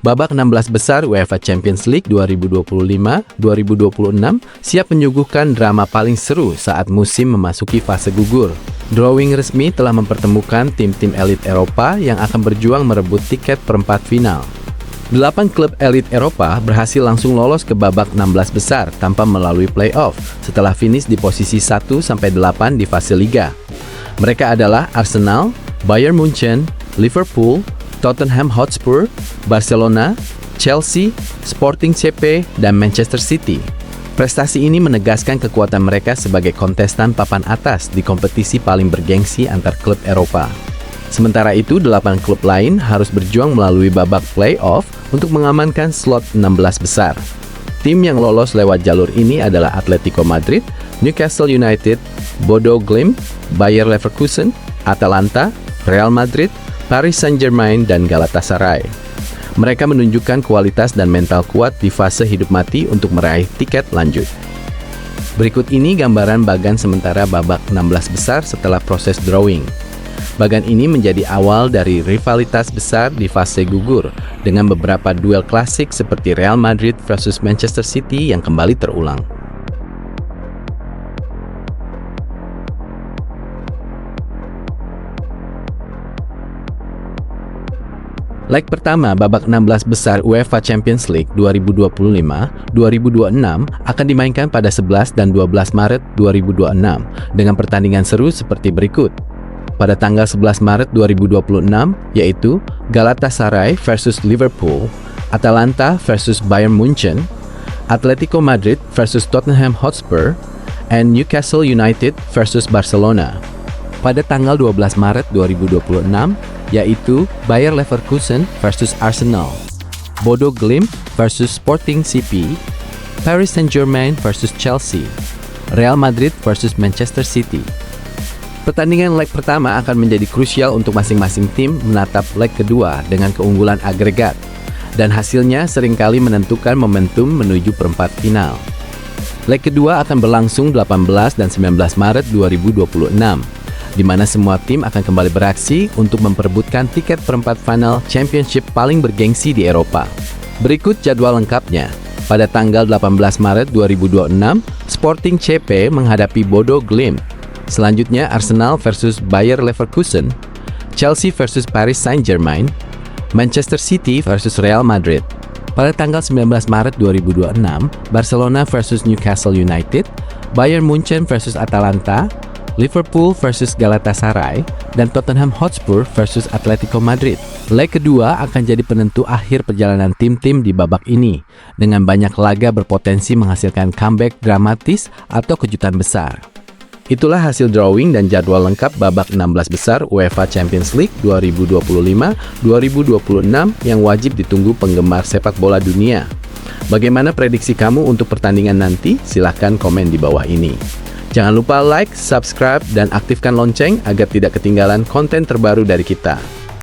Babak 16 besar UEFA Champions League 2025-2026 siap menyuguhkan drama paling seru saat musim memasuki fase gugur. Drawing resmi telah mempertemukan tim-tim elit Eropa yang akan berjuang merebut tiket perempat final. 8 klub elit Eropa berhasil langsung lolos ke babak 16 besar tanpa melalui play-off setelah finish di posisi 1-8 di fase Liga. Mereka adalah Arsenal, Bayern Munchen, Liverpool, Tottenham Hotspur, Barcelona, Chelsea, Sporting CP, dan Manchester City. Prestasi ini menegaskan kekuatan mereka sebagai kontestan papan atas di kompetisi paling bergengsi antar klub Eropa. Sementara itu, 8 klub lain harus berjuang melalui babak play-off untuk mengamankan slot 16 besar. Tim yang lolos lewat jalur ini adalah Atletico Madrid, Newcastle United, Bodo Glimt, Bayer Leverkusen, Atalanta, Real Madrid, Paris Saint-Germain, dan Galatasaray. Mereka menunjukkan kualitas dan mental kuat di fase hidup mati untuk meraih tiket lanjut. Berikut ini gambaran bagan sementara babak 16 besar setelah proses drawing. Bagan ini menjadi awal dari rivalitas besar di fase gugur, dengan beberapa duel klasik seperti Real Madrid versus Manchester City yang kembali terulang. Leg pertama babak 16 besar UEFA Champions League 2025-2026 akan dimainkan pada 11 dan 12 Maret 2026 dengan pertandingan seru seperti berikut. Pada tanggal 11 Maret 2026 yaitu Galatasaray versus Liverpool, Atalanta versus Bayern Munchen, Atletico Madrid versus Tottenham Hotspur, and Newcastle United versus Barcelona. Pada tanggal 12 Maret 2026 yaitu Bayer Leverkusen versus Arsenal, Bodo Glimt versus Sporting CP, Paris Saint-Germain versus Chelsea, Real Madrid versus Manchester City. Pertandingan leg pertama akan menjadi krusial untuk masing-masing tim menatap leg kedua dengan keunggulan agregat, dan hasilnya seringkali menentukan momentum menuju perempat final. Leg kedua akan berlangsung 18 dan 19 Maret 2026. Di mana semua tim akan kembali beraksi untuk memperebutkan tiket perempat final championship paling bergengsi di Eropa. Berikut jadwal lengkapnya. Pada tanggal 18 Maret 2026, Sporting CP menghadapi Bodo Glimt. Selanjutnya Arsenal versus Bayer Leverkusen, Chelsea versus Paris Saint-Germain, Manchester City versus Real Madrid. Pada tanggal 19 Maret 2026, Barcelona versus Newcastle United, Bayern Munchen versus Atalanta, Liverpool versus Galatasaray, dan Tottenham Hotspur versus Atletico Madrid. Leg kedua akan jadi penentu akhir perjalanan tim-tim di babak ini, dengan banyak laga berpotensi menghasilkan comeback dramatis atau kejutan besar. Itulah hasil drawing dan jadwal lengkap babak 16 besar UEFA Champions League 2025-2026 yang wajib ditunggu penggemar sepak bola dunia. Bagaimana prediksi kamu untuk pertandingan nanti? Silahkan komen di bawah ini. Jangan lupa like, subscribe, dan aktifkan lonceng agar tidak ketinggalan konten terbaru dari kita.